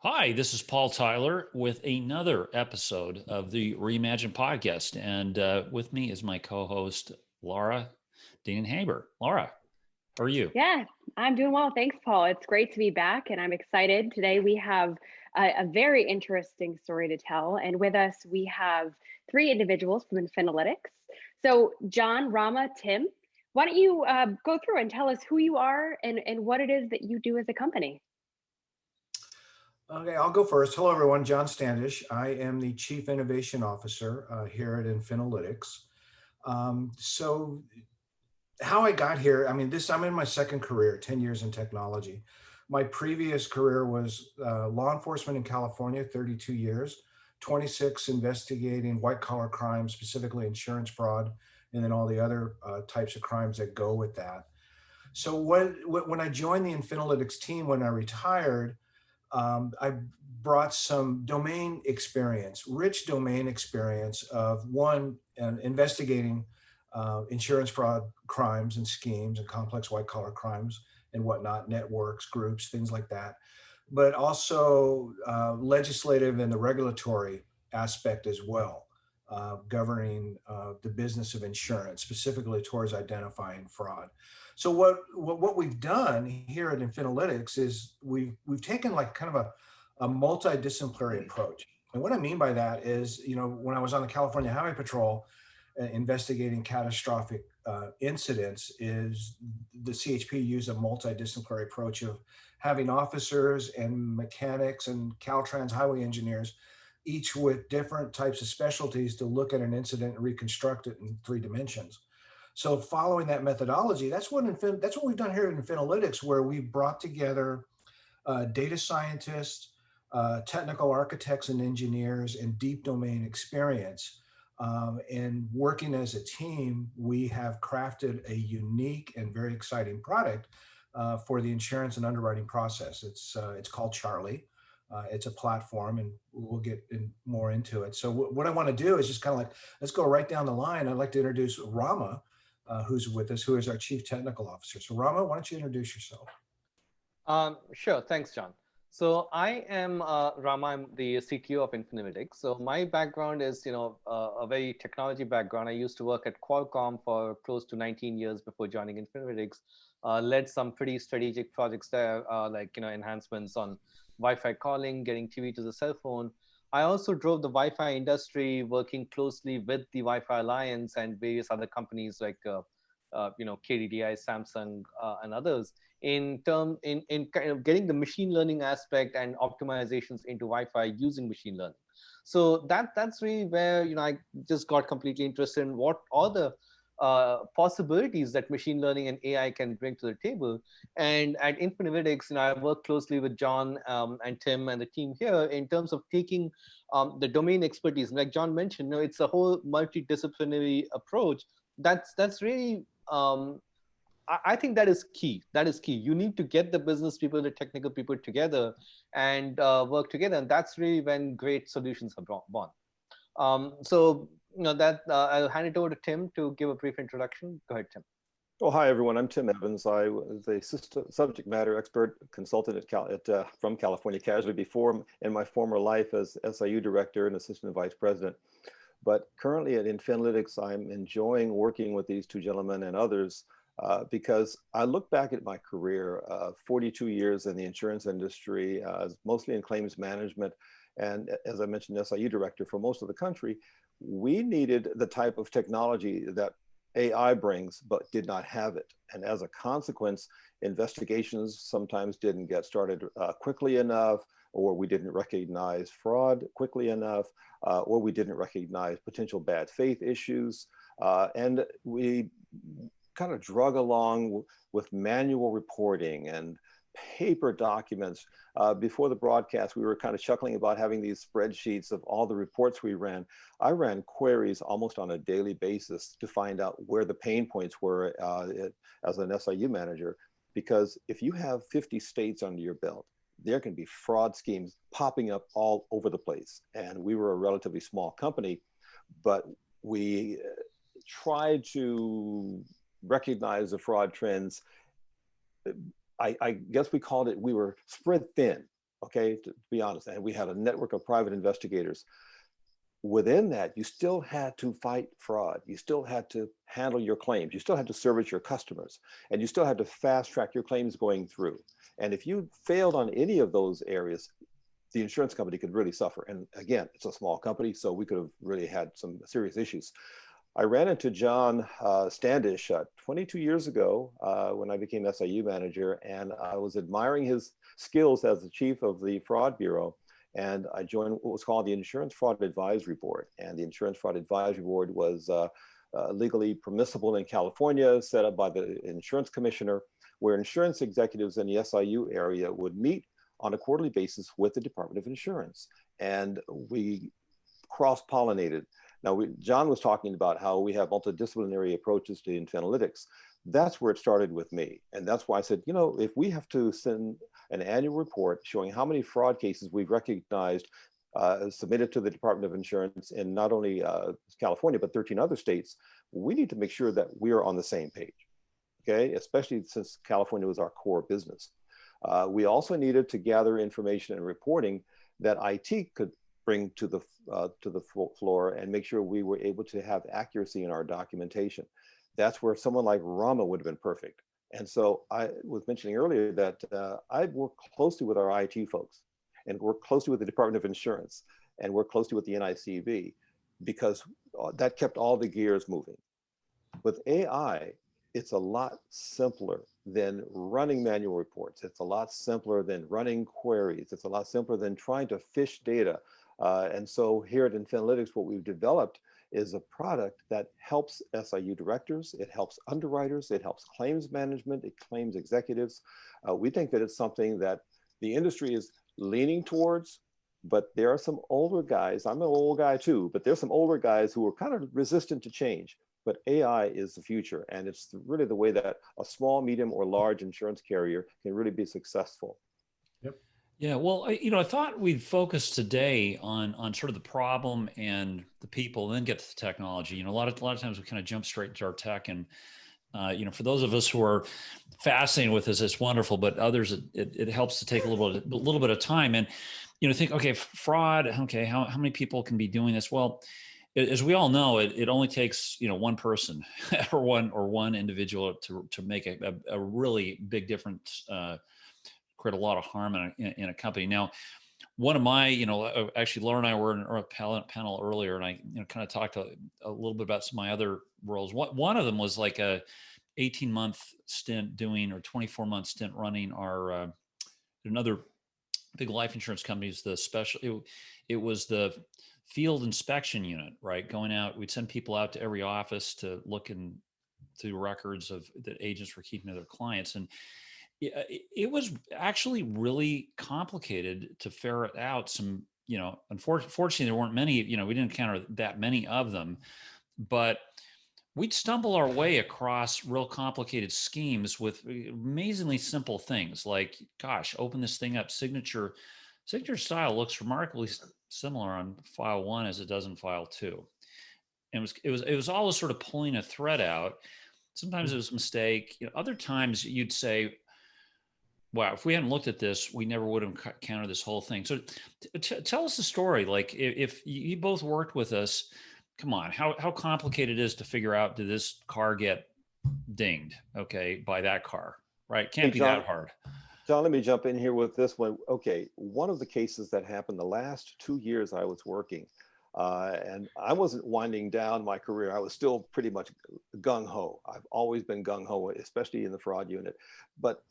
Hi, this is Paul Tyler with another episode of the Reimagine podcast. And with me is my co host, Laura Haber. Laura, how are you? Yeah, I'm doing well. Thanks, Paul. It's great to be back, and I'm excited. Today, we have a very interesting story to tell. And with us, we have three individuals from Infinilytics. So, John, Rama, Tim, why don't you go through and tell us who you are and what it is that you do as a company? Okay, I'll go first. Hello, everyone. John Standish. I am the Chief Innovation Officer here at Infinilytics. So, how I got here, I'm in my second career, 10 years in technology. My previous career was law enforcement in California, 32 years, 26 investigating white collar crime, specifically insurance fraud, and then all the other types of crimes that go with that. So, when I joined the Infinilytics team, when I retired, I brought some domain experience, rich domain experience of one, investigating insurance fraud crimes and schemes and complex white collar crimes and whatnot, networks, groups, things like that, but also legislative and the regulatory aspect as well, governing the business of insurance, specifically towards identifying fraud. So what we've done here at Infinilytics is we've taken like kind of a multidisciplinary approach. And what I mean by that is, when I was on the California Highway Patrol investigating catastrophic incidents, is the CHP used a multidisciplinary approach of having officers and mechanics and Caltrans highway engineers, each with different types of specialties to look at an incident and reconstruct it in three dimensions. So following that methodology, that's what we've done here at Infinilytics, where we brought together data scientists, technical architects and engineers, and deep domain experience. And working as a team, we have crafted a unique and very exciting product for the insurance and underwriting process. It's called Charlie. It's a platform, and we'll get more into it. So what I want to do is just kind of like, let's go right down the line. I'd like to introduce Rama, who's with us, who is our Chief Technical Officer. So Rama, why don't you introduce yourself? Sure. Thanks, John. So I am Rama. I'm the CTO of Infinilytics. So my background is, a very technology background. I used to work at Qualcomm for close to 19 years before joining Infinilytics. Led some pretty strategic projects there, like enhancements on Wi-Fi calling, getting TV to the cell phone. I also drove the Wi-Fi industry, working closely with the Wi-Fi Alliance and various other companies like, KDDI, Samsung, and others in kind of getting the machine learning aspect and optimizations into Wi-Fi using machine learning. So that's really where I just got completely interested in what all the possibilities that machine learning and AI can bring to the table. And at Infinilytics, I work closely with John and Tim and the team here in terms of taking the domain expertise. Like John mentioned, it's a whole multidisciplinary approach. That's really I think that is key. That is key. You need to get the business people, the technical people together and work together. And that's really when great solutions are born. So, that I'll hand it over to Tim to give a brief introduction. Go ahead, Tim. Oh, hi, everyone. I'm Tim Evans. I was a subject matter expert consultant from California Casualty before in my former life as SIU director and assistant vice president. But currently at Infinilytics, I'm enjoying working with these two gentlemen and others because I look back at my career, 42 years in the insurance industry, mostly in claims management. And as I mentioned, SIU director for most of the country. We needed the type of technology that AI brings, but did not have it. And as a consequence, investigations sometimes didn't get started quickly enough, or we didn't recognize fraud quickly enough, or we didn't recognize potential bad faith issues. And we kind of drug along with manual reporting and paper documents. Before the broadcast, we were kind of chuckling about having these spreadsheets of all the reports we ran. I ran queries almost on a daily basis to find out where the pain points were as an SIU manager, because if you have 50 states under your belt, there can be fraud schemes popping up all over the place. And we were a relatively small company, but we tried to recognize the fraud trends. I guess we called it, we were spread thin. okay, to be honest. And we had a network of private investigators. Within that, you still had to fight fraud. You still had to handle your claims. You still had to service your customers, and you still had to fast track your claims going through. And if you failed on any of those areas, the insurance company could really suffer. And again, it's a small company, so we could have really had some serious issues. I ran into John Standish 22 years ago when I became SIU manager, and I was admiring his skills as the chief of the fraud bureau. And I joined what was called the Insurance Fraud Advisory Board. And the Insurance Fraud Advisory Board was legally permissible in California, set up by the insurance commissioner, where insurance executives in the SIU area would meet on a quarterly basis with the Department of Insurance. And we cross-pollinated. Now, John was talking about how we have multidisciplinary approaches to Infinilytics. That's where it started with me. And that's why I said, you know, if we have to send an annual report showing how many fraud cases we've recognized submitted to the Department of Insurance in not only California, but 13 other states, we need to make sure that we are on the same page, okay? Especially since California was our core business. We also needed to gather information and reporting that IT could bring to the floor and make sure we were able to have accuracy in our documentation. That's where someone like Rama would have been perfect. And so I was mentioning earlier that I work closely with our IT folks and work closely with the Department of Insurance and work closely with the NICB because that kept all the gears moving. With AI, it's a lot simpler than running manual reports. It's a lot simpler than running queries. It's a lot simpler than trying to fish data. And so here at Infinilytics, what we've developed is a product that helps SIU directors, it helps underwriters, it helps claims management, it claims executives. We think that it's something that the industry is leaning towards, but there are some older guys, I'm an old guy too, but there's some older guys who are kind of resistant to change. But AI is the future, and it's really the way that a small, medium, or large insurance carrier can really be successful. Yep. Yeah, well, I thought we'd focus today on sort of the problem and the people, and then get to the technology. You know, a lot of times we kind of jump straight to our tech, and for those of us who are fascinated with this, it's wonderful. But others, it helps to take a little bit of time, and think, okay, fraud. Okay, how many people can be doing this? Well, as we all know, it only takes one person or one individual to make a really big difference. Create a lot of harm in a company. Now, one of my, actually Laura and I were in a panel earlier, and I kind of talked a little bit about some of my other roles. One of them was like a 18-month stint doing, or 24-month stint running our another big life insurance companies. The special, it was the field inspection unit, right? Going out, we'd send people out to every office to look through records that agents were keeping to their clients, and it was actually really complicated to ferret out some, unfortunately there weren't many, we didn't encounter that many of them, but we'd stumble our way across real complicated schemes with amazingly simple things like, gosh, open this thing up, signature style looks remarkably similar on file 1 as it does in file 2. And it was always sort of pulling a thread out. Sometimes it was a mistake. Other times you'd say, wow, if we hadn't looked at this, we never would have encountered this whole thing. So tell us the story. Like if you both worked with us, come on, how complicated it is to figure out, did this car get dinged, okay, by that car, right? Can't be that hard. John, let me jump in here with this one. Okay, one of the cases that happened the last 2 years I was working, and I wasn't winding down my career. I was still pretty much gung-ho. I've always been gung-ho, especially in the fraud unit. But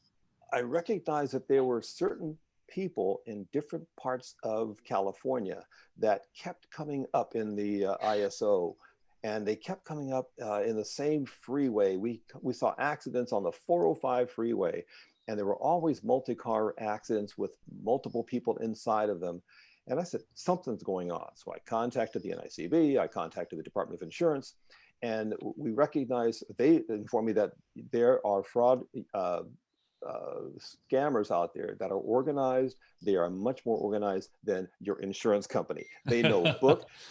I recognized that there were certain people in different parts of California that kept coming up in the ISO, and they kept coming up in the same freeway. We saw accidents on the 405 freeway, and there were always multi-car accidents with multiple people inside of them. And I said, something's going on. So I contacted the NICB, I contacted the Department of Insurance, and we recognized, they informed me that there are fraud scammers out there that are organized. They are much more organized than your insurance company. They know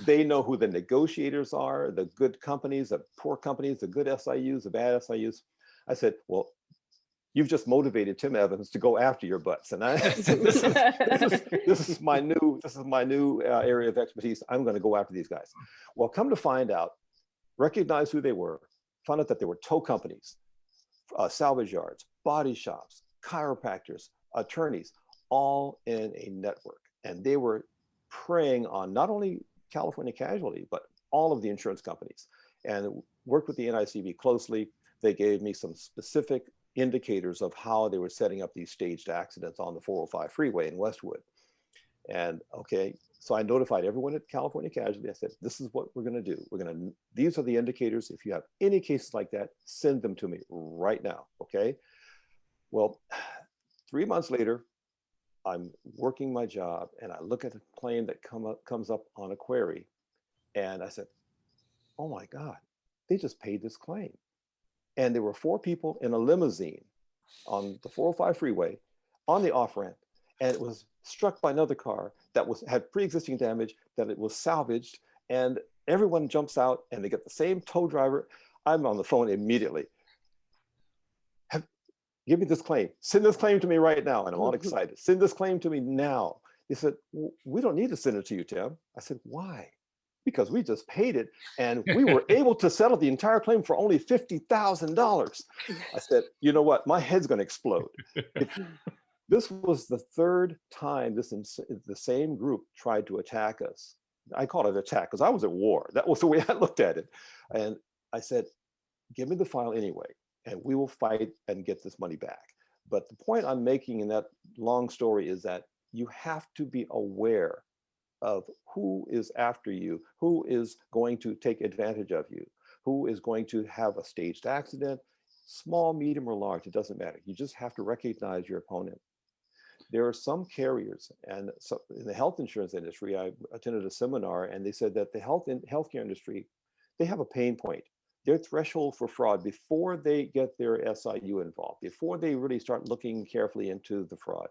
they know who the negotiators are, the good companies, the poor companies, the good SIUs, the bad SIUs. I said, well, you've just motivated Tim Evans to go after your butts. And this is my new area of expertise. I'm going to go after these guys. Well, come to find out, recognize who they were, found out that there were tow companies, salvage yards, body shops, chiropractors, attorneys, all in a network. And they were preying on not only California Casualty, but all of the insurance companies, and worked with the NICB closely. They gave me some specific indicators of how they were setting up these staged accidents on the 405 freeway in Westwood. And okay, so I notified everyone at California Casualty. I said, this is what we're going to do. These are the indicators. If you have any cases like that, send them to me right now. Okay. Well, 3 months later, I'm working my job and I look at a claim that comes up on a query. And I said, oh my God, they just paid this claim. And there were 4 people in a limousine on the 405 freeway on the off ramp. And it was struck by another car that had pre-existing damage, that it was salvaged. And everyone jumps out and they get the same tow driver. I'm on the phone immediately. Give me this claim. Send this claim to me right now. And I'm all excited. Send this claim to me now. He said, we don't need to send it to you, Tim. I said, why? Because we just paid it and we were able to settle the entire claim for only $50,000. I said, you know what? My head's going to explode. This was the 3rd time the same group tried to attack us. I call it an attack because I was at war. That was the way I looked at it. And I said, give me the file anyway, and we will fight and get this money back. But the point I'm making in that long story is that you have to be aware of who is after you, who is going to take advantage of you, who is going to have a staged accident, small, medium, or large, it doesn't matter. You just have to recognize your opponent. There are some carriers, and so in the health insurance industry, I attended a seminar and they said that the healthcare industry, they have a pain point. Their threshold for fraud before they get their SIU involved, before they really start looking carefully into the fraud.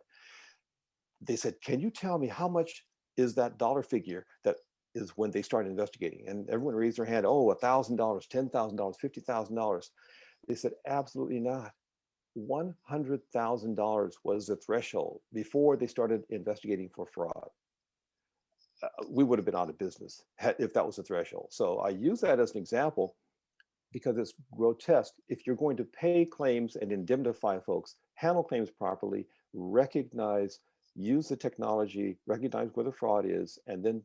They said, can you tell me how much is that dollar figure that is when they start investigating? And everyone raised their hand, oh, $1,000, $10,000, $50,000. They said, absolutely not. $100,000 was the threshold before they started investigating for fraud. We would have been out of business if that was the threshold. So I use that as an example because it's grotesque. If you're going to pay claims and indemnify folks, handle claims properly, recognize, use the technology, recognize where the fraud is, and then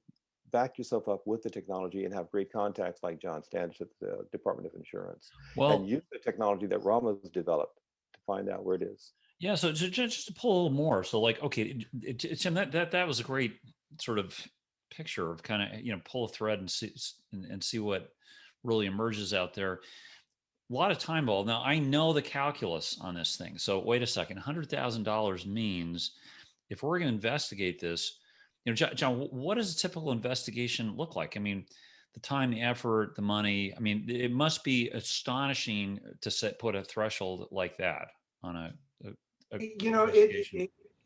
back yourself up with the technology and have great contacts like John Standish at the Department of Insurance. Well, and use the technology that Rama's developed to find out where it is. Yeah, so just to pull a little more, so like, okay, Tim, that was a great sort of picture of kind of, pull a thread and see what really emerges out there. A lot of time involved. Now, I know the calculus on this thing. So wait a second, $100,000 means if we're going to investigate this, John, what does a typical investigation look like? I mean, the time, the effort, the money. I mean, it must be astonishing to put a threshold like that on a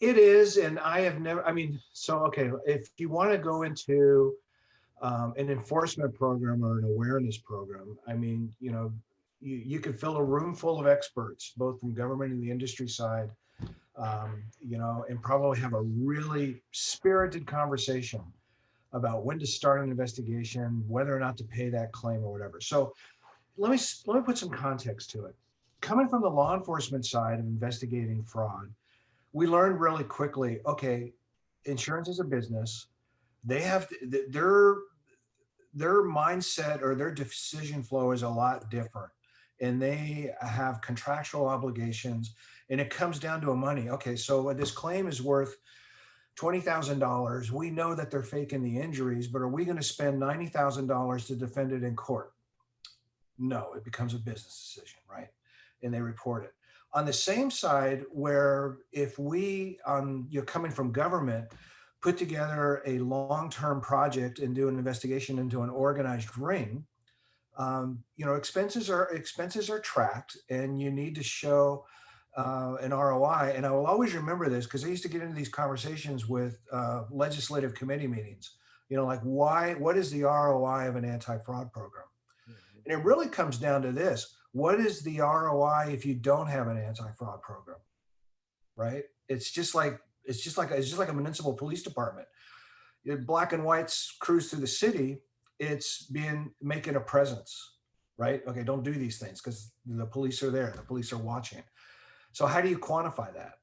it is, and I have never. I mean, so okay, if you want to go into an enforcement program or an awareness program, I mean, you could fill a room full of experts, both from government and the industry side. And probably have a really spirited conversation about when to start an investigation, whether or not to pay that claim or whatever. So let me put some context to it. Coming from the law enforcement side of investigating fraud, we learned really quickly, okay, insurance is a business. They have their mindset or their decision flow is a lot different. And they have contractual obligations, and it comes down to money. Okay, so this claim is worth $20,000. We know that they're faking the injuries, but are we going to spend $90,000 to defend it in court? No, it becomes a business decision, right? And they report it. On the same side, where if we, coming from government, put together a long-term project and do an investigation into an organized ring, expenses are tracked, and you need to show an ROI. And I will always remember this because I used to get into these conversations with legislative committee meetings. Like what is the ROI of an anti-fraud program? And it really comes down to this: What is the ROI if you don't have an anti-fraud program, right? It's just like a municipal police department. Black and whites cruise through the city. It's making a presence, right? Okay, don't do these things because the police are there. The police are watching. So how do you quantify that?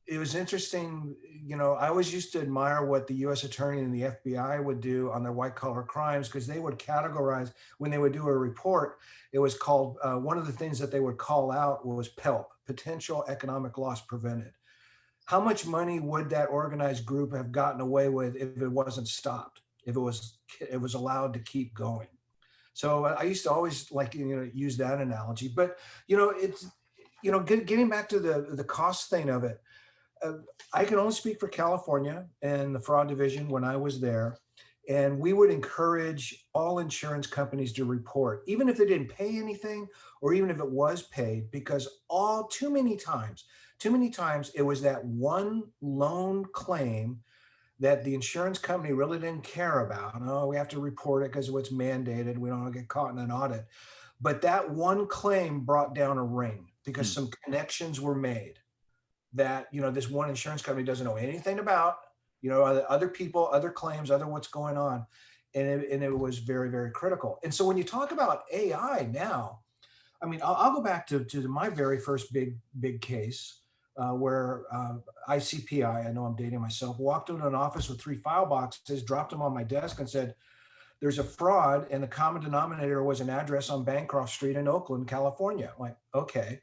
It was interesting, I always used to admire what the US attorney and the FBI would do on their white collar crimes, because they would categorize, when they would do a report, it was called, one of the things that they would call out was PELP, potential economic loss prevented. How much money would that organized group have gotten away with if it wasn't stopped, if it was allowed to keep going? So I used to always use that analogy, but it's, getting back to the cost thing of it, I can only speak for California and the fraud division when I was there. And we would encourage all insurance companies to report, even if they didn't pay anything, or even if it was paid, because too many times, it was that one lone claim that the insurance company really didn't care about. Oh, we have to report it because of what's mandated. We don't want to get caught in an audit. But that one claim brought down a ring because some connections were made that, this one insurance company doesn't know anything about, other people, other claims, other what's going on. And it was very, very critical. And so when you talk about AI now, I mean, I'll go back to my very first big case where ICPI, I know I'm dating myself, walked into an office with 3 file boxes, dropped them on my desk and said, there's a fraud, and the common denominator was an address on Bancroft Street in Oakland, California. I'm like, okay.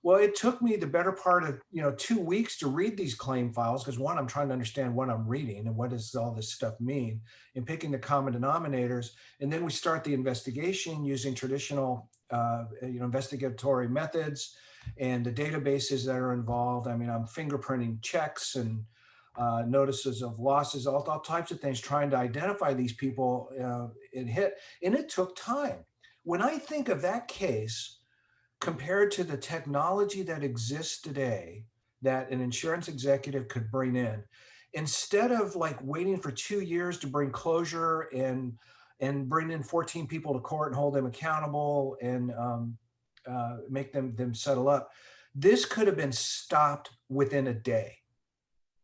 Well, it took me the better part of 2 weeks to read these claim files, because one, I'm trying to understand what I'm reading and what does all this stuff mean, and picking the common denominators. And then we start the investigation using traditional investigatory methods and the databases that are involved. I mean, I'm fingerprinting checks and notices of losses, all types of things, trying to identify these people and it took time. When I think of that case, compared to the technology that exists today that an insurance executive could bring in, instead of waiting for 2 years to bring closure and bring in 14 people to court and hold them accountable and make them settle up, this could have been stopped within a day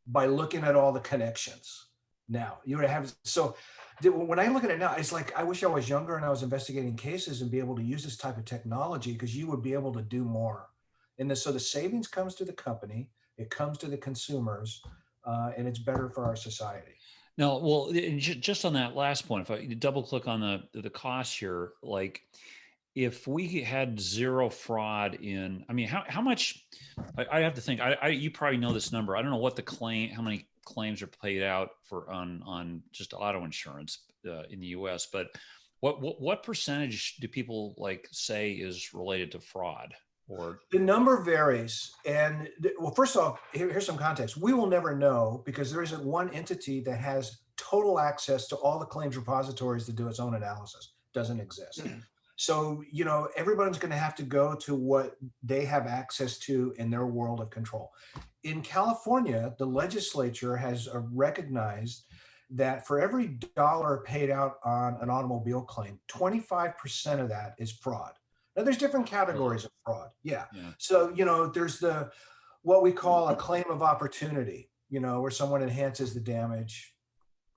by looking at all the connections. Now you would have, so when I look at it now, it's like, I wish I was younger and I was investigating cases and be able to use this type of technology, because you would be able to do more. And so the savings comes to the company, it comes to the consumers, and it's better for our society. Now, well, just on that last point, if I double click on the cost here, if we had zero fraud in, I mean, how much, I have to think, you probably know this number. I don't know how many claims are paid out on just auto insurance in the US, but what percentage do people say is related to fraud? Or the number varies. And well, first off, here's some context. We will never know, because there isn't one entity that has total access to all the claims repositories to do its own analysis. Doesn't exist. So, everybody's going to have to go to what they have access to in their world of control. In California, the legislature has recognized that for every dollar paid out on an automobile claim, 25% of that is fraud. Now, there's different categories of fraud. Yeah. So, there's what we call a claim of opportunity, where someone enhances the damage,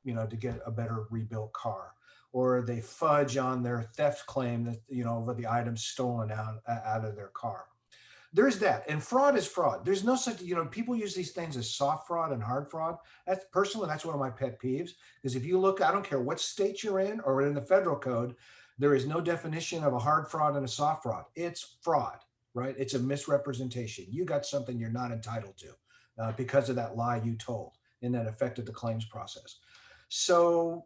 to get a better rebuilt car, or they fudge on their theft claim that, of the items stolen out of their car. There's that. And fraud is fraud. There's no such, people use these things as soft fraud and hard fraud. That's one of my pet peeves, because if you look, I don't care what state you're in or in the federal code, there is no definition of a hard fraud and a soft fraud. It's fraud, right? It's a misrepresentation. You got something you're not entitled to because of that lie you told, and that affected the claims process. So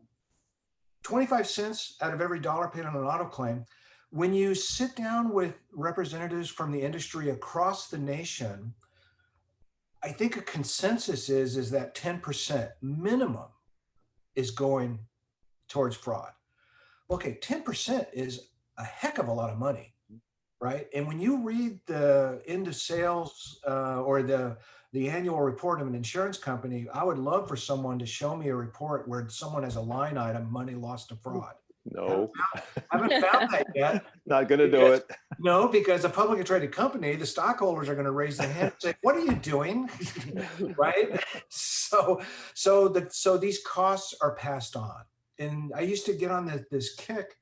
25 cents out of every dollar paid on an auto claim. When you sit down with representatives from the industry across the nation, I think a consensus is that 10% minimum is going towards fraud. Okay, 10% is a heck of a lot of money, right? And when you read the end of sales or the annual report of an insurance company, I would love for someone to show me a report where someone has a line item, money lost to fraud. No, Haven't found that yet. not going to do it. No, because a publicly traded company, the stockholders are going to raise their hand and say, "What are you doing?" Right? So these costs are passed on. And I used to get on this kick.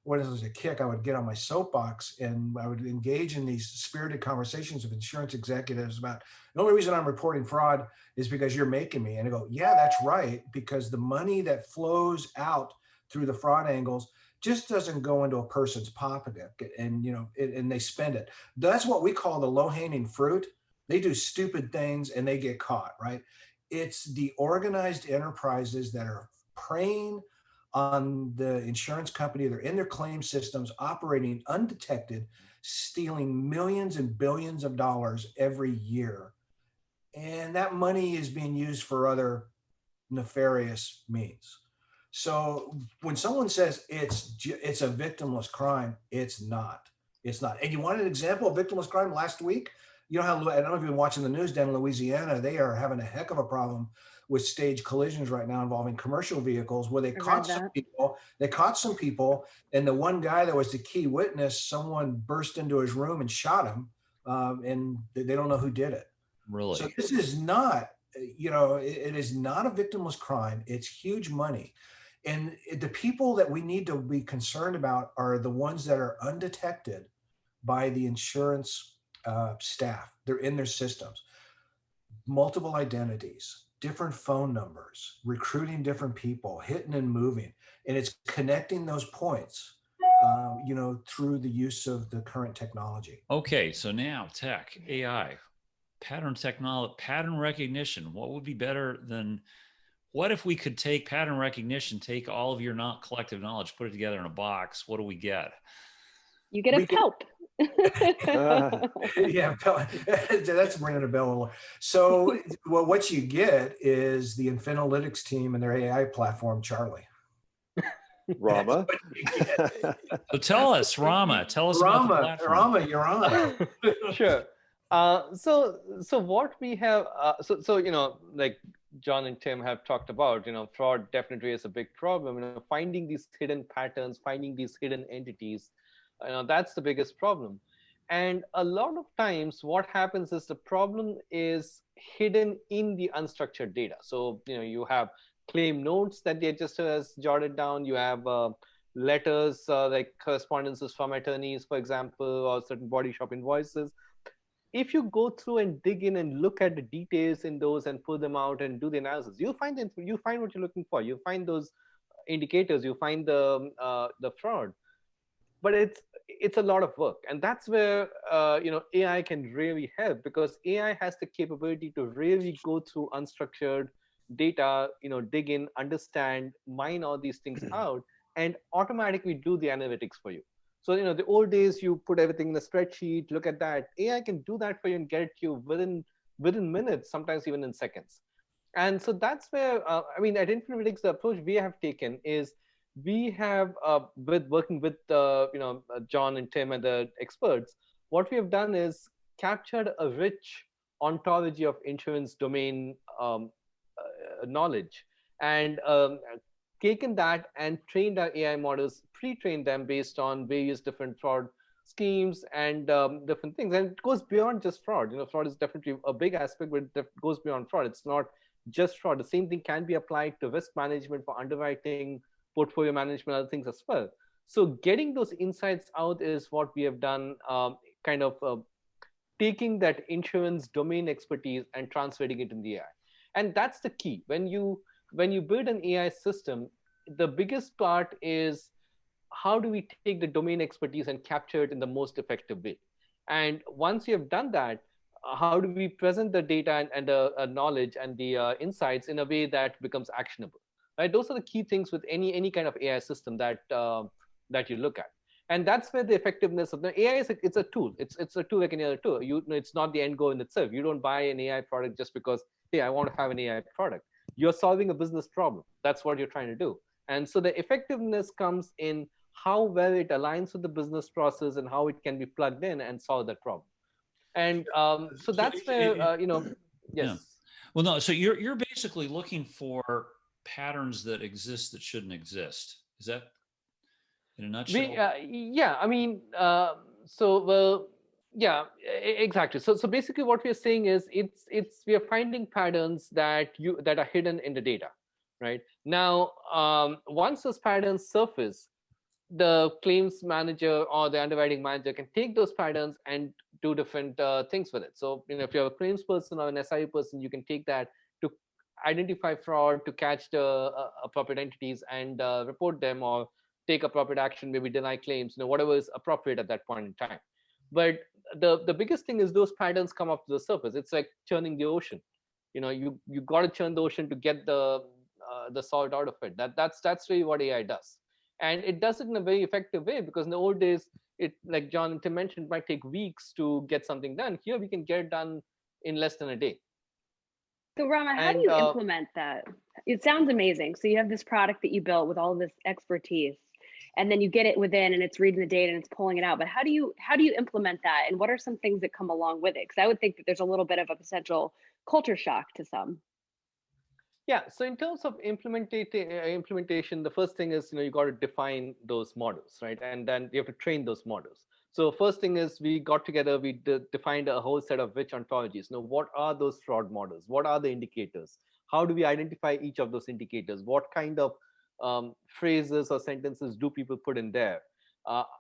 When it was a kick, I would get on my soapbox and I would engage in these spirited conversations with insurance executives about the only reason I'm reporting fraud is because you're making me. And I go, yeah, that's right, because the money that flows out through the fraud angles just doesn't go into a person's pocket, and and they spend it. That's what we call the low-hanging fruit. They do stupid things and they get caught, right? It's the organized enterprises that are preying on the insurance company. They're in their claim systems, operating undetected, stealing millions and billions of dollars every year. And that money is being used for other nefarious means. So when someone says it's a victimless crime, it's not. It's not. And you want an example of victimless crime? Last week, you know how, I don't know if you've been watching the news down in Louisiana, they are having a heck of a problem with staged collisions right now involving commercial vehicles where they caught some people. And the one guy that was the key witness, someone burst into his room and shot him. And they don't know who did it. Really? So this is not, it is not a victimless crime. It's huge money. And the people that we need to be concerned about are the ones that are undetected by the insurance staff. They're in their systems. Multiple identities, different phone numbers, recruiting different people, hitting and moving. And it's connecting those points, through the use of the current technology. Okay, so now tech, AI, pattern technology, pattern recognition. What would be better than, what if we could take pattern recognition, take all of your collective knowledge, put it together in a box? What do we get? You get a PELP. Yeah, that's ringing a bell. So, well, what you get is the Infinilytics team and their AI platform, Charlie. Rama. So tell us about the platform. Rama, you're on. Sure. So what we have, like John and Tim have talked about, fraud definitely is a big problem. Finding these hidden patterns, finding these hidden entities, that's the biggest problem. And a lot of times what happens is the problem is hidden in the unstructured data. So, you have claim notes that the adjuster has jotted down. You have letters, like correspondences from attorneys, for example, or certain body shop invoices. If you go through and dig in and look at the details in those and pull them out and do the analysis, you find what you're looking for. You find those indicators. You find the fraud. But it's a lot of work, and that's where AI can really help, because AI has the capability to really go through unstructured data, dig in, understand, mine all these things out, and automatically do the analytics for you. So, the old days, you put everything in a spreadsheet, look at that. AI can do that for you and get it to you within minutes, sometimes even in seconds. And so that's where, at Infinilytics, the approach we have taken is we have, working with John and Tim and the experts, what we have done is captured a rich ontology of insurance domain knowledge, and taken that and trained our AI models, pre-trained them based on various different fraud schemes and different things. And it goes beyond just fraud. Fraud is definitely a big aspect, but it goes beyond fraud. It's not just fraud. The same thing can be applied to risk management, for underwriting, portfolio management, other things as well. So getting those insights out is what we have done, taking that insurance domain expertise and translating it in the AI. And that's the key. When you build an AI system, the biggest part is how do we take the domain expertise and capture it in the most effective way? And once you have done that, how do we present the data and the knowledge and the insights in a way that becomes actionable? Right? Those are the key things with any kind of AI system that you look at. And that's where the effectiveness of the AI is. It's a tool. It's a tool like any other tool. It's not the end goal in itself. You don't buy an AI product just because, hey, I want to have an AI product. You're solving a business problem. That's what you're trying to do. And so the effectiveness comes in how well it aligns with the business process and how it can be plugged in and solve that problem. And so that's where, yes. Yeah. Well, no, so you're basically looking for patterns that exist that shouldn't exist. Is that? in a nutshell? Yeah, I mean, so well, yeah, exactly. So basically, what we are saying is we are finding patterns that are hidden in the data, right? Now, once those patterns surface, the claims manager or the underwriting manager can take those patterns and do different things with it. So, if you're a claims person or an SIU person, you can take that to identify fraud, to catch the appropriate entities and report them, or take appropriate action, maybe deny claims, whatever is appropriate at that point in time. But the biggest thing is those patterns come up to the surface. It's like churning the ocean. You got to churn the ocean to get the salt out of it. That's really what AI does, and it does it in a very effective way, because in the old days, it, like John and Tim mentioned, it might take weeks to get something done. Here we can get it done in less than a day. So Rama, how do you implement that? It sounds amazing. So you have this product that you built with all of this expertise, and then you get it within, and it's reading the data and it's pulling it out. But how do you implement that, and what are some things that come along with it? Because I would think that there's a little bit of a potential culture shock to some. Yeah, so in terms of implementation, the first thing is, you got to define those models, right? And then you have to train those models. So first thing is, we got together, we defined a whole set of rich ontologies. What are those fraud models? What are the indicators? How do we identify each of those indicators? What kind of phrases or sentences do people put in there?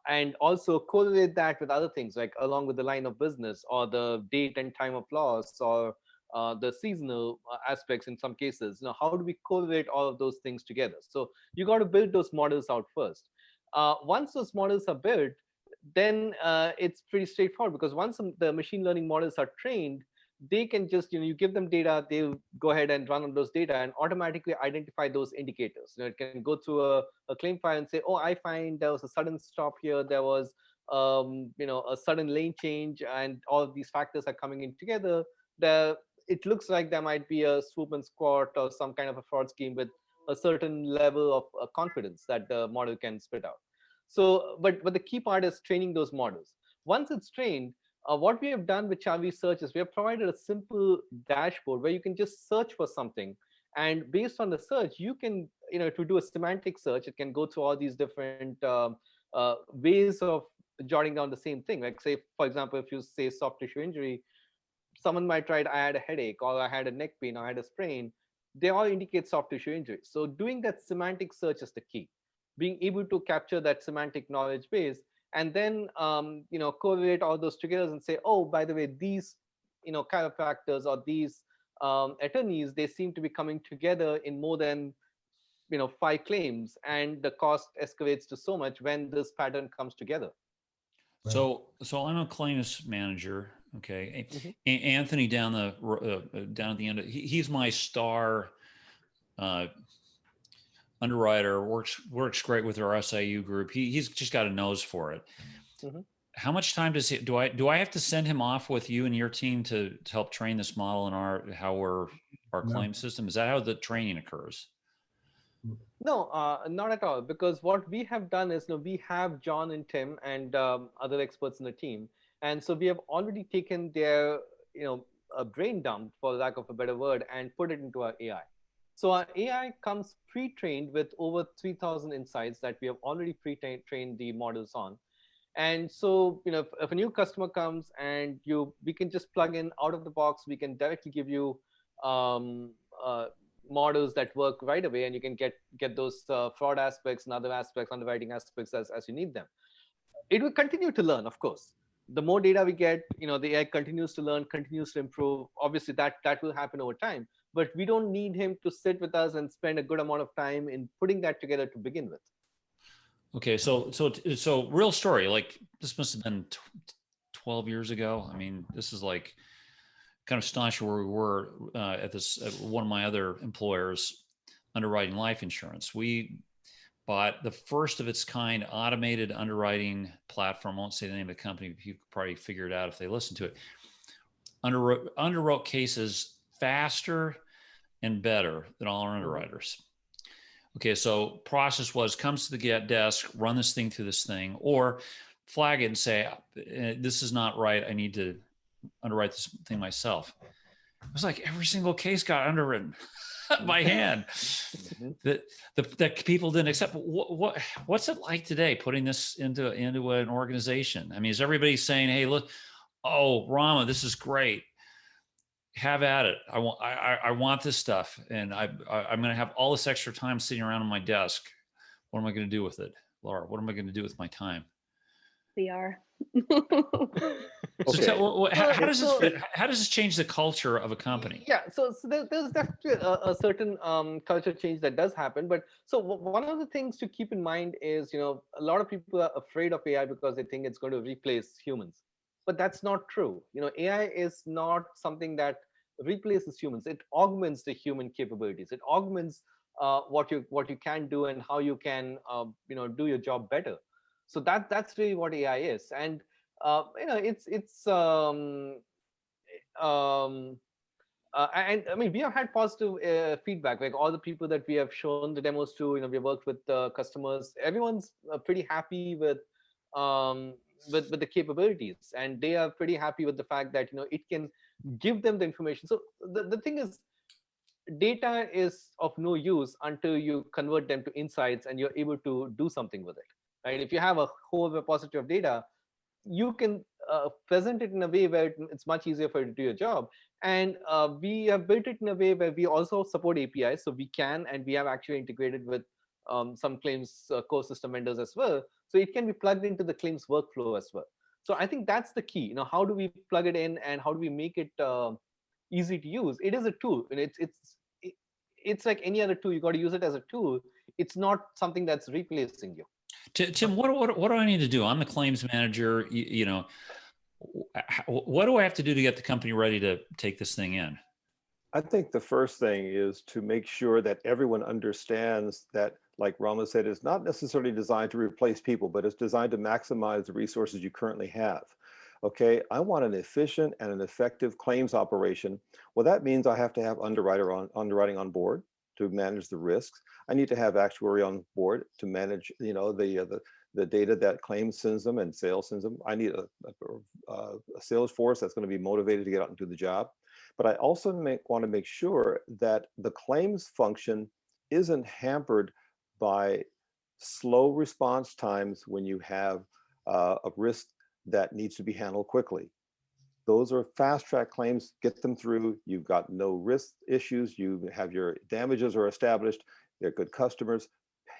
And also correlate that with other things, like along with the line of business, or the date and time of loss, or the seasonal aspects in some cases. How do we correlate all of those things together? So you got to build those models out first. Once those models are built, then it's pretty straightforward, because once the machine learning models are trained, they can just, you give them data, they'll go ahead and run on those data and automatically identify those indicators. It can go through a claim file and say, oh, I find there was a sudden stop here, there was a sudden lane change, and all of these factors are coming in together. It looks like there might be a swoop and squat or some kind of a fraud scheme with a certain level of confidence that the model can spit out. So, but the key part is training those models. Once it's trained, what we have done with Chavi Search is we have provided a simple dashboard where you can just search for something, and based on the search, you can, to do a semantic search, it can go through all these different ways of jotting down the same thing. Like, say, for example, if you say soft tissue injury, someone might write, I had a headache, or I had a neck pain, or I had a sprain. They all indicate soft tissue injury. So doing that semantic search is the key. Being able to capture that semantic knowledge base, and then correlate all those together and say, oh, by the way, these chiropractors or these attorneys, they seem to be coming together in more than 5 claims, and the cost escalates to so much when this pattern comes together. So I'm a claims manager. Okay. Mm-hmm. Anthony down at the end, he's my star underwriter, works great with our SIU group. He's just got a nose for it. Mm-hmm. How much time do I have to send him off with you and your team to help train this model in our claim system? Is that how the training occurs? No, not at all. Because what we have done is, we have John and Tim and other experts in the team. And so we have already taken their, a brain dump, for lack of a better word, and put it into our AI. So our AI comes pre-trained with over 3,000 insights that we have already pre-trained the models on. And so, if a new customer comes and we can just plug in out of the box, we can directly give you models that work right away, and you can get those fraud aspects and other aspects, underwriting aspects as you need them. It will continue to learn, of course. The more data we get, the AI continues to learn, continues to improve. Obviously, that will happen over time. But we don't need him to sit with us and spend a good amount of time in putting that together to begin with. Okay, so real story. Like, this must have been 12 years ago. I mean, this is like kind of astonishing where we were at one of my other employers, underwriting life insurance. We bought the first of its kind automated underwriting platform. I won't say the name of the company, but you could probably figure it out if they listen to it. Underwrote cases faster and better than all our underwriters. Okay, so process comes to the desk, run this thing through this thing, or flag it and say, this is not right, I need to underwrite this thing myself. It was like every single case got underwritten. by hand Mhm. that people didn't accept. What's it like today putting this into an organization? I mean, is everybody saying, hey, look, oh, Rama, this is great. Have at it. I want this stuff. And I'm going to have all this extra time sitting around on my desk. What am I going to do with it? Laura, what am I going to do with my time? We are. So Okay. how does this change the culture of a company? Yeah, so there's definitely a certain culture change that does happen. But so one of the things to keep in mind is, a lot of people are afraid of AI because they think it's going to replace humans. But that's not true. AI is not something that replaces humans. It augments the human capabilities. It augments what you can do and how you can do your job better. So that's really what AI is. And it's and I mean, we have had positive feedback. Like all the people that we have shown the demos to, we worked with customers. Everyone's pretty happy with the capabilities, and they are pretty happy with the fact that it can give them the information. So the thing is, data is of no use until you convert them to insights and you're able to do something with it. Right? If you have a whole repository of data, you can present it in a way where it's much easier for you to do your job. And we have built it in a way where we also support APIs, so we can, and we have actually integrated with some claims core system vendors as well, so it can be plugged into the claims workflow as well. So I think that's the key. How do we plug it in, and how do we make it easy to use? It is a tool, and it's like any other tool. You got to use it as a tool. It's not something that's replacing you. Tim, what do I need to do? I'm the claims manager. What do I have to do to get the company ready to take this thing in? I think the first thing is to make sure that everyone understands that, like Rama said, it's not necessarily designed to replace people, but it's designed to maximize the resources you currently have. Okay, I want an efficient and an effective claims operation. Well, that means I have to have underwriting on board to manage the risks. I need to have actuary on board to manage, the data that claims sends them and sales sends them. I need a sales force that's going to be motivated to get out and do the job. But I also want to make sure that the claims function isn't hampered by slow response times when you have a risk that needs to be handled quickly. Those are fast track claims, get them through. You've got no risk issues. You have your damages are established. They're good customers,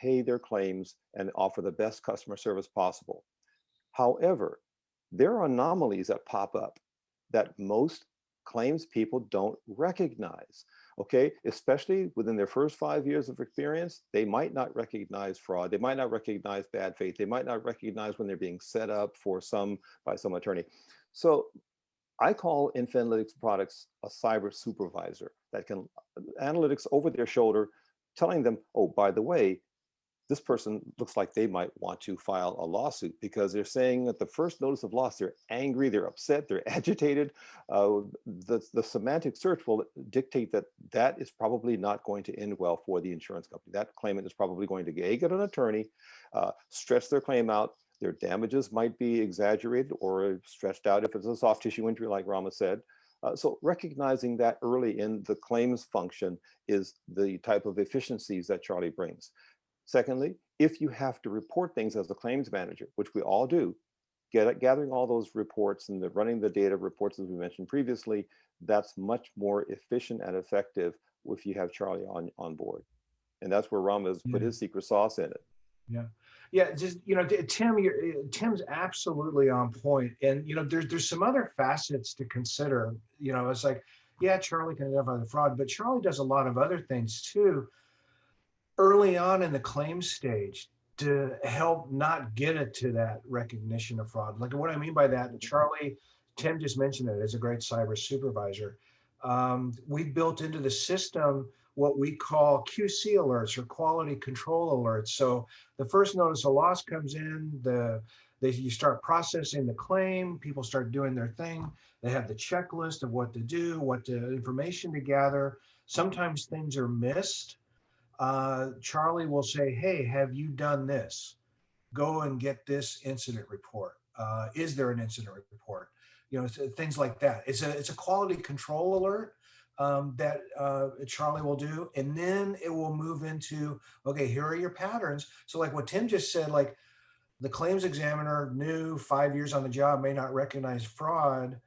pay their claims and offer the best customer service possible. However, there are anomalies that pop up that most claims people don't recognize. Okay, especially within their first 5 years of experience, they might not recognize fraud. They might not recognize bad faith. They might not recognize when they're being set up by some attorney. So I call Infinilytics products a cyber supervisor that can analytics over their shoulder, telling them, oh, by the way, this person looks like they might want to file a lawsuit because they're saying at the first notice of loss, they're angry, they're upset, they're agitated. The semantic search will dictate that is probably not going to end well for the insurance company. That claimant is probably going to get an attorney, stretch their claim out. Their damages might be exaggerated or stretched out if it's a soft tissue injury, like Rama said. So recognizing that early in the claims function is the type of efficiencies that Charlie brings. Secondly, if you have to report things as a claims manager, which we all do, gathering all those reports and running the data reports, as we mentioned previously, that's much more efficient and effective if you have Charlie on board. And that's where Rama has put his secret sauce in it. Yeah, just Tim's absolutely on point, and there's some other facets to consider. It's like, yeah, Charlie can identify the fraud, but Charlie does a lot of other things too early on in the claims stage to help not get it to that recognition of fraud. Like what I mean by that, Tim just mentioned it as a great cyber supervisor. We've built into the system what we call QC alerts or quality control alerts. So the first notice of loss comes in, you start processing the claim, people start doing their thing. They have the checklist of what to do, what information to gather. Sometimes things are missed. Charlie will say, hey, have you done this? Go and get this incident report. Is there an incident report? Things like that. It's a quality control alert. that Charlie will do. And then it will move into, okay, here are your patterns. So like what Tim just said, like the claims examiner new 5 years on the job may not recognize fraud.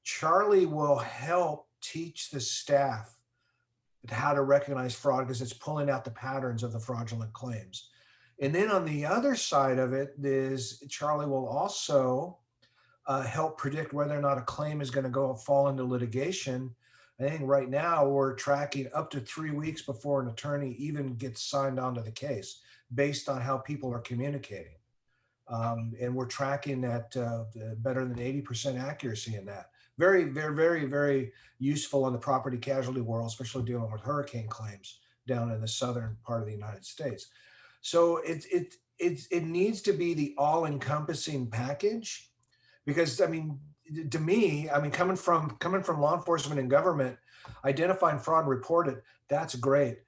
Charlie will help teach the staff how to recognize fraud because it's pulling out the patterns of the fraudulent claims. And then on the other side of it is Charlie will also help predict whether or not a claim is going to fall into litigation. I think right now we're tracking up to 3 weeks before an attorney even gets signed onto the case based on how people are communicating. And we're tracking at better than 80% accuracy in that. Very, very, very, very useful in the property casualty world, especially dealing with hurricane claims down in the southern part of the United States. So it needs to be the all-encompassing package, because I mean, to me, I mean, coming from law enforcement and government, identifying fraud and report it, that's great.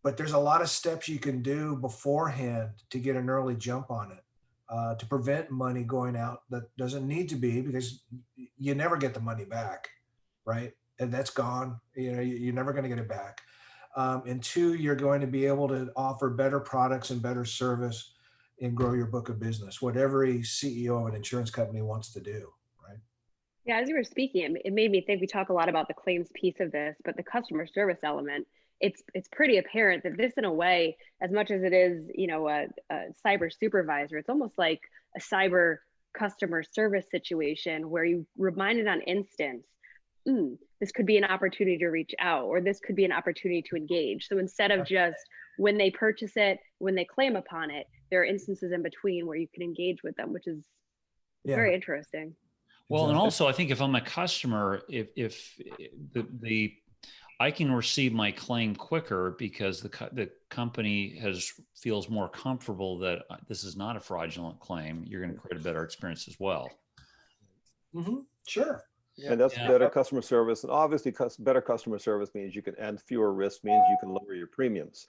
But there's a lot of steps you can do beforehand to get an early jump on it. To prevent money going out that doesn't need to be, because you never get the money back, right? And that's gone. You know, you're never going to get it back. And two, you're going to be able to offer better products and better service and grow your book of business, what every CEO of an insurance company wants to do, right? Yeah, as you were speaking, it made me think we talk a lot about the claims piece of this, but the customer service element, it's pretty apparent that this, in a way, as much as it is, you know, a cyber supervisor, it's almost like a cyber customer service situation where you reminded on instance, this could be an opportunity to reach out, or this could be an opportunity to engage. So instead of just when they purchase it, when they claim upon it, there are instances in between where you can engage with them, which is very interesting. Well, and also I think if I'm a customer, if the I can receive my claim quicker because the company feels more comfortable that this is not a fraudulent claim. You're going to create a better experience as well. Mm-hmm. Sure. Yeah. And that's better customer service. And obviously better customer service means you can, and fewer risks means you can lower your premiums.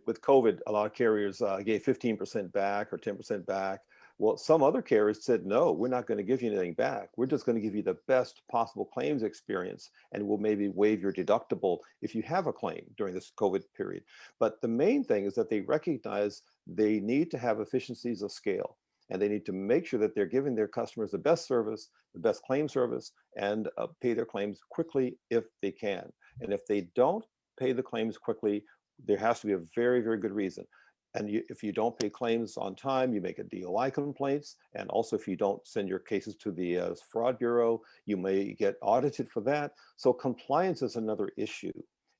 With COVID, a lot of carriers gave 15% back or 10% back. Well, some other carriers said, no, we're not going to give you anything back. We're just going to give you the best possible claims experience, and we'll maybe waive your deductible if you have a claim during this COVID period. But the main thing is that they recognize they need to have efficiencies of scale, and they need to make sure that they're giving their customers the best service, the best claim service, and pay their claims quickly if they can. And if they don't pay the claims quickly, there has to be a very, very good reason. And if you don't pay claims on time, you make a DOI complaints. And also, if you don't send your cases to the fraud bureau, you may get audited for that. So compliance is another issue.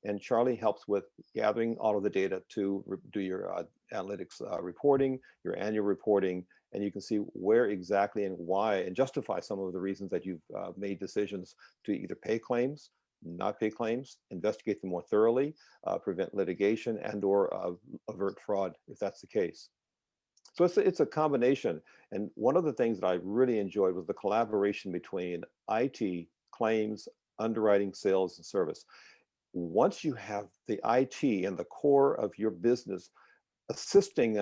And Charlie helps with gathering all of the data to do your analytics reporting, your annual reporting, and you can see where exactly and why, and justify some of the reasons that you've made decisions to either pay claims, not pay claims, investigate them more thoroughly, prevent litigation, and or avert fraud if that's the case. So it's a combination. And one of the things that I really enjoyed was the collaboration between IT, claims, underwriting, sales, and service. Once you have the IT and the core of your business assisting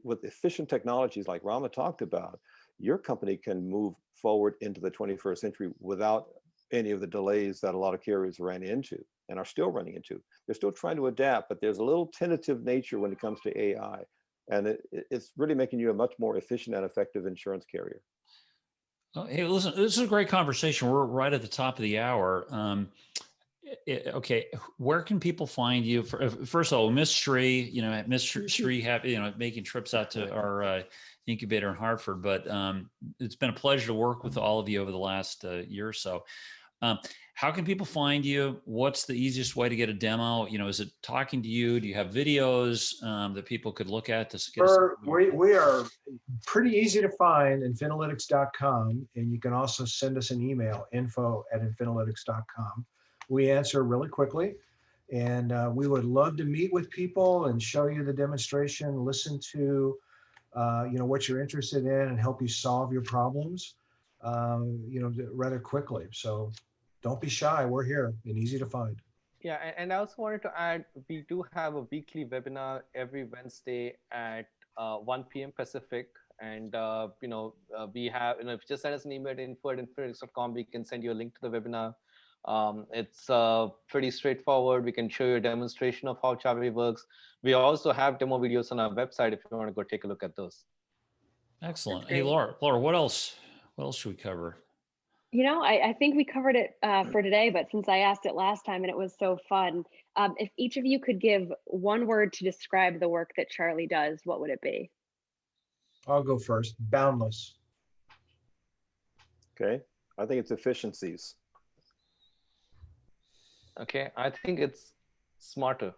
with efficient technologies like Rama talked about, your company can move forward into the 21st century without any of the delays that a lot of carriers ran into and are still running into. They're still trying to adapt, but there's a little tentative nature when it comes to AI. And it's really making you a much more efficient and effective insurance carrier. Hey, listen, this is a great conversation. We're right at the top of the hour. Okay, where can people find you? First of all, Miss Sri, Miss Sri, making trips out to our incubator in Hartford. But it's been a pleasure to work with all of you over the last year or so. How can people find you? What's the easiest way to get a demo? Is it talking to you? Do you have videos that people could look at to get? We are pretty easy to find, infinilytics.com, and you can also send us an email, info@infinilytics.com. We answer really quickly, and we would love to meet with people and show you the demonstration, listen to what you're interested in, and help you solve your problems rather quickly. So don't be shy. We're here and easy to find. Yeah, and I also wanted to add, we do have a weekly webinar every Wednesday at 1 p.m. Pacific. And, we have, if you just send us an email at info@infinilytics.com, we can send you a link to the webinar. It's pretty straightforward. We can show you a demonstration of how Charlie works. We also have demo videos on our website if you want to go take a look at those. Excellent. Hey, Laura, what else? What else should we cover? I think we covered it for today, but since I asked it last time and it was so fun, if each of you could give one word to describe the work that Charlie does, what would it be? I'll go first. Boundless. Okay, I think it's efficiencies. Okay, I think it's smarter.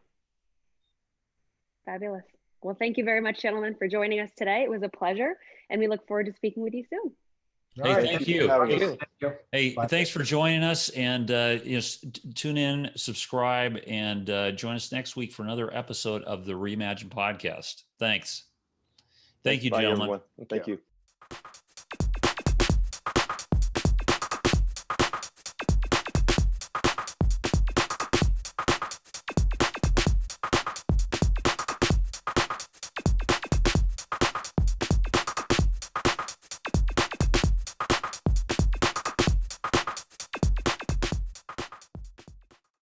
Fabulous. Well, thank you very much, gentlemen, for joining us today. It was a pleasure, and we look forward to speaking with you soon. Hey, All right. thank you. Thank you. Hey, Bye. thanks for joining us, and tune in, subscribe, and join us next week for another episode of the Reimagine podcast. Thanks. Thank you, Bye, gentlemen. everyone. Thank you.